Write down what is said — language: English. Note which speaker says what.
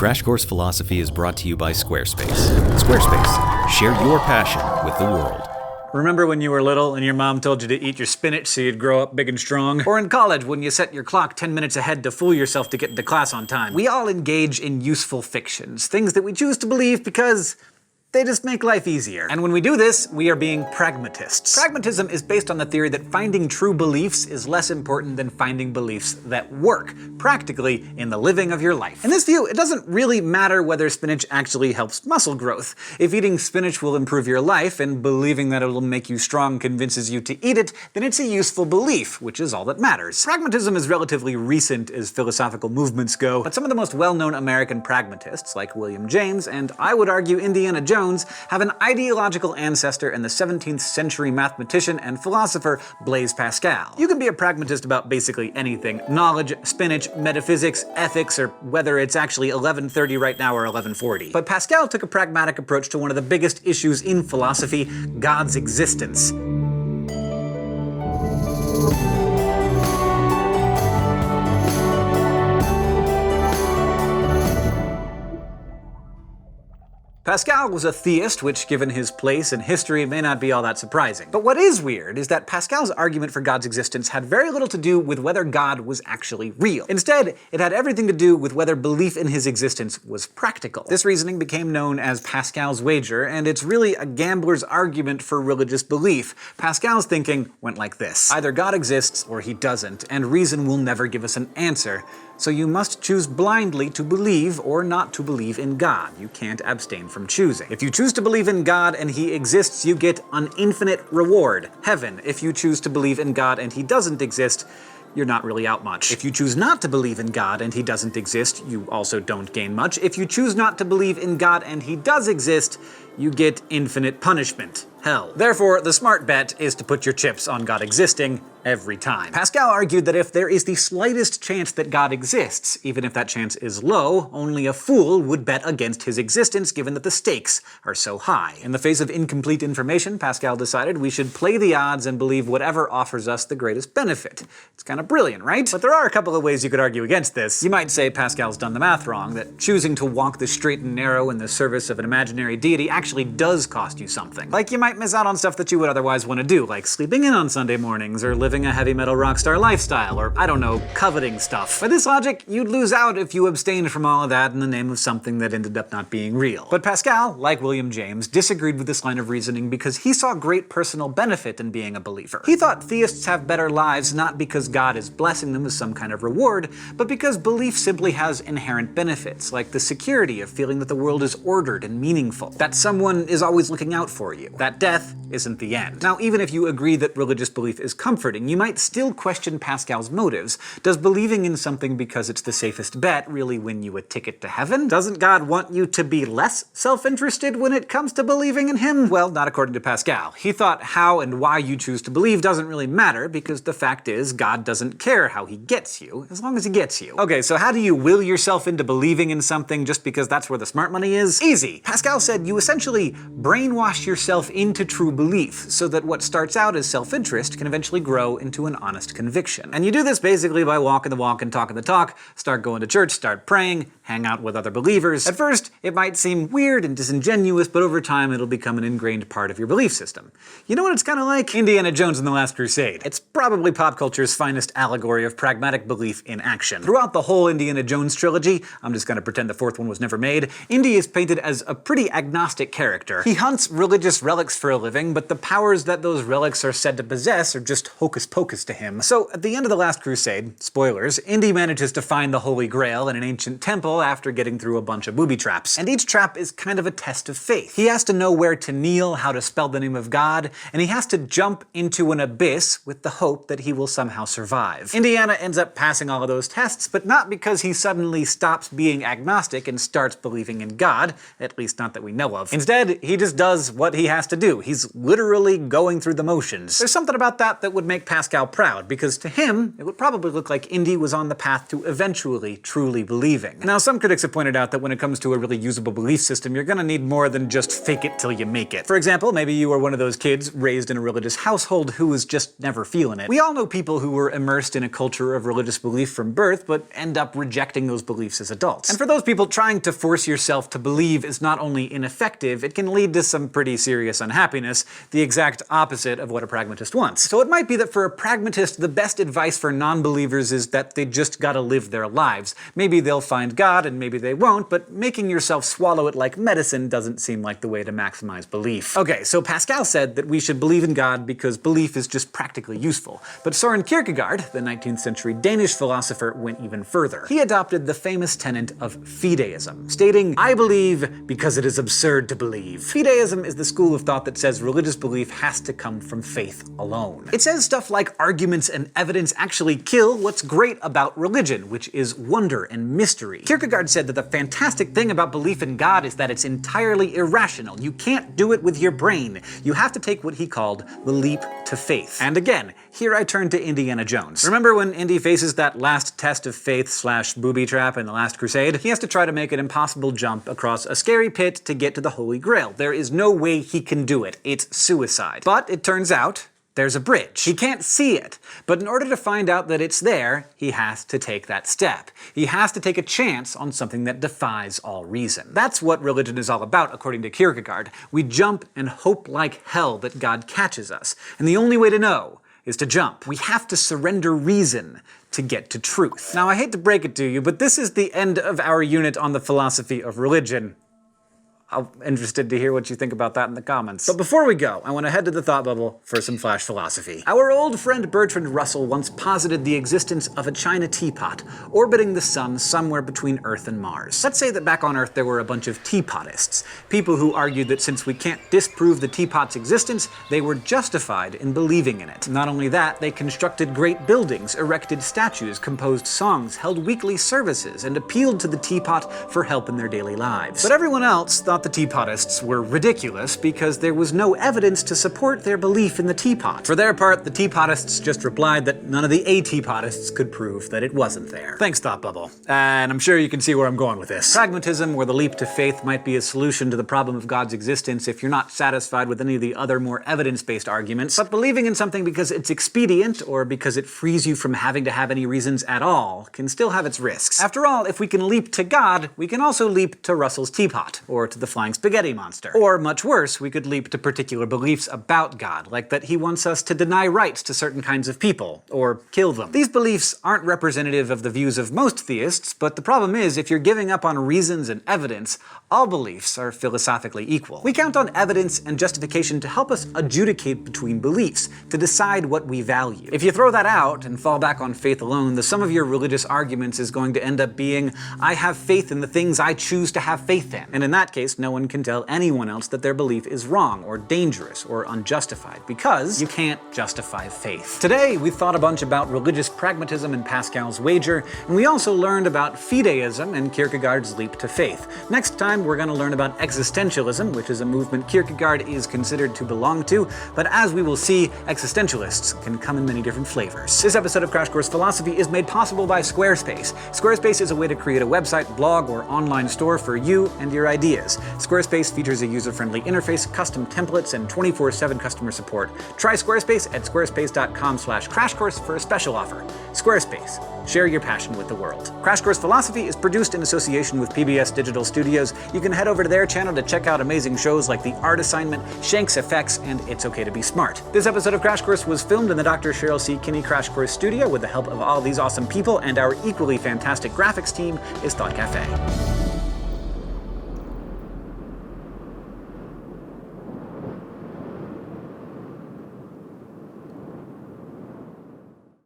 Speaker 1: Crash Course Philosophy is brought to you by Squarespace. Squarespace, share your passion with the world.
Speaker 2: Remember when you were little and your mom told you to eat your spinach so you'd grow up big and strong? Or in college when you set your clock 10 minutes ahead to fool yourself to get into class on time? We all engage in useful fictions, things that we choose to believe because they just make life easier. And when we do this, we are being pragmatists. Pragmatism is based on the theory that finding true beliefs is less important than finding beliefs that work, practically, in the living of your life. In this view, it doesn't really matter whether spinach actually helps muscle growth. If eating spinach will improve your life, and believing that it'll make you strong convinces you to eat it, then it's a useful belief, which is all that matters. Pragmatism is relatively recent as philosophical movements go, but some of the most well-known American pragmatists, like William James, and I would argue Indiana Jones, have an ideological ancestor in the 17th century mathematician and philosopher Blaise Pascal. You can be a pragmatist about basically anything: knowledge, spinach, metaphysics, ethics, or whether it's actually 11:30 right now or 11:40. But Pascal took a pragmatic approach to one of the biggest issues in philosophy: God's existence. Pascal was a theist, which given his place in history may not be all that surprising. But what is weird is that Pascal's argument for God's existence had very little to do with whether God was actually real. Instead, it had everything to do with whether belief in his existence was practical. This reasoning became known as Pascal's Wager, and it's really a gambler's argument for religious belief. Pascal's thinking went like this: either God exists or he doesn't, and reason will never give us an answer. So you must choose blindly to believe or not to believe in God. You can't abstain from choosing. If you choose to believe in God and he exists, you get an infinite reward, heaven. If you choose to believe in God and he doesn't exist, you're not really out much. If you choose not to believe in God and he doesn't exist, you also don't gain much. If you choose not to believe in God and he does exist, you get infinite punishment, hell. Therefore, the smart bet is to put your chips on God existing every time. Pascal argued that if there is the slightest chance that God exists, even if that chance is low, only a fool would bet against his existence given that the stakes are so high. In the face of incomplete information, Pascal decided we should play the odds and believe whatever offers us the greatest benefit. It's kind of brilliant, right? But there are a couple of ways you could argue against this. You might say Pascal's done the math wrong, that choosing to walk the straight and narrow in the service of an imaginary deity actually does cost you something. Like you might miss out on stuff that you would otherwise want to do, like sleeping in on Sunday mornings, or living a heavy metal rock star lifestyle, or I don't know, coveting stuff. By this logic, you'd lose out if you abstained from all of that in the name of something that ended up not being real. But Pascal, like William James, disagreed with this line of reasoning because he saw great personal benefit in being a believer. He thought theists have better lives not because God is blessing them as some kind of reward, but because belief simply has inherent benefits, like the security of feeling that the world is ordered and meaningful, that someone is always looking out for you, that death isn't the end. Now, even if you agree that religious belief is comforting, you might still question Pascal's motives. Does believing in something because it's the safest bet really win you a ticket to heaven? Doesn't God want you to be less self-interested when it comes to believing in him? Well, not according to Pascal. He thought how and why you choose to believe doesn't really matter, because the fact is, God doesn't care how he gets you, as long as he gets you. Okay, so how do you will yourself into believing in something just because that's where the smart money is? Easy. Pascal said you essentially brainwash yourself into true belief, so that what starts out as self-interest can eventually grow into an honest conviction. And you do this basically by walking the walk and talking the talk, start going to church, start praying, hang out with other believers. At first, it might seem weird and disingenuous, but over time it'll become an ingrained part of your belief system. You know what it's kind of like? Indiana Jones and the Last Crusade. It's probably pop culture's finest allegory of pragmatic belief in action. Throughout the whole Indiana Jones trilogy, I'm just gonna pretend the fourth one was never made, Indy is painted as a pretty agnostic character. He hunts religious relics for a living, but the powers that those relics are said to possess are just hocus pocus to him. So at the end of the Last Crusade, spoilers, Indy manages to find the Holy Grail in an ancient temple after getting through a bunch of booby traps. And each trap is kind of a test of faith. He has to know where to kneel, how to spell the name of God, and he has to jump into an abyss with the hope that he will somehow survive. Indiana ends up passing all of those tests, but not because he suddenly stops being agnostic and starts believing in God, at least not that we know of. Instead, he just does what he has to do do. He's literally going through the motions. There's something about that would make Pascal proud, because to him, it would probably look like Indy was on the path to eventually truly believing. Now, some critics have pointed out that when it comes to a really usable belief system, you're gonna need more than just fake it till you make it. For example, maybe you were one of those kids raised in a religious household who was just never feeling it. We all know people who were immersed in a culture of religious belief from birth, but end up rejecting those beliefs as adults. And for those people, trying to force yourself to believe is not only ineffective, it can lead to some pretty serious unhappiness, the exact opposite of what a pragmatist wants. So it might be that for a pragmatist, the best advice for non-believers is that they just gotta live their lives. Maybe they'll find God and maybe they won't, but making yourself swallow it like medicine doesn't seem like the way to maximize belief. Okay, so Pascal said that we should believe in God because belief is just practically useful. But Søren Kierkegaard, the 19th century Danish philosopher, went even further. He adopted the famous tenet of fideism, stating, "I believe because it is absurd to believe." Fideism is the school of thought that says religious belief has to come from faith alone. It says stuff like arguments and evidence actually kill what's great about religion, which is wonder and mystery. Kierkegaard said that the fantastic thing about belief in God is that it's entirely irrational. You can't do it with your brain. You have to take what he called the leap to faith. And again, here I turn to Indiana Jones. Remember when Indy faces that last test of faith/booby trap in The Last Crusade? He has to try to make an impossible jump across a scary pit to get to the Holy Grail. There is no way he can do it. It's suicide. But it turns out, there's a bridge. He can't see it, but in order to find out that it's there, he has to take that step. He has to take a chance on something that defies all reason. That's what religion is all about, according to Kierkegaard. We jump and hope like hell that God catches us. And the only way to know is to jump. We have to surrender reason to get to truth. Now, I hate to break it to you, but this is the end of our unit on the philosophy of religion. I'm interested to hear what you think about that in the comments. But before we go, I want to head to the thought bubble for some flash philosophy. Our old friend Bertrand Russell once posited the existence of a China teapot orbiting the sun somewhere between Earth and Mars. Let's say that back on Earth there were a bunch of teapotists, people who argued that since we can't disprove the teapot's existence, they were justified in believing in it. Not only that, they constructed great buildings, erected statues, composed songs, held weekly services, and appealed to the teapot for help in their daily lives. But everyone else thought the teapotists were ridiculous because there was no evidence to support their belief in the teapot. For their part, the teapotists just replied that none of the ateapotists could prove that it wasn't there. Thanks, Thought Bubble. And I'm sure you can see where I'm going with this. Pragmatism, or the leap to faith, might be a solution to the problem of God's existence if you're not satisfied with any of the other more evidence-based arguments. But believing in something because it's expedient, or because it frees you from having to have any reasons at all, can still have its risks. After all, if we can leap to God, we can also leap to Russell's teapot, or to the flying spaghetti monster. Or, much worse, we could leap to particular beliefs about God, like that he wants us to deny rights to certain kinds of people, or kill them. These beliefs aren't representative of the views of most theists, but the problem is, if you're giving up on reasons and evidence, all beliefs are philosophically equal. We count on evidence and justification to help us adjudicate between beliefs, to decide what we value. If you throw that out and fall back on faith alone, the sum of your religious arguments is going to end up being, I have faith in the things I choose to have faith in. And in that case, no one can tell anyone else that their belief is wrong, or dangerous, or unjustified, because you can't justify faith. Today, we thought a bunch about religious pragmatism and Pascal's Wager, and we also learned about fideism and Kierkegaard's leap to faith. Next time, we're going to learn about existentialism, which is a movement Kierkegaard is considered to belong to, but as we will see, existentialists can come in many different flavors. This episode of Crash Course Philosophy is made possible by Squarespace. Squarespace is a way to create a website, blog, or online store for you and your ideas. Squarespace features a user-friendly interface, custom templates, and 24/7 customer support. Try Squarespace at squarespace.com/crashcourse for a special offer. Squarespace. Share your passion with the world. Crash Course Philosophy is produced in association with PBS Digital Studios. You can head over to their channel to check out amazing shows like The Art Assignment, Shanks Effects, and It's Okay to Be Smart. This episode of Crash Course was filmed in the Dr. Cheryl C. Kinney Crash Course studio with the help of all these awesome people, and our equally fantastic graphics team is Thought Cafe.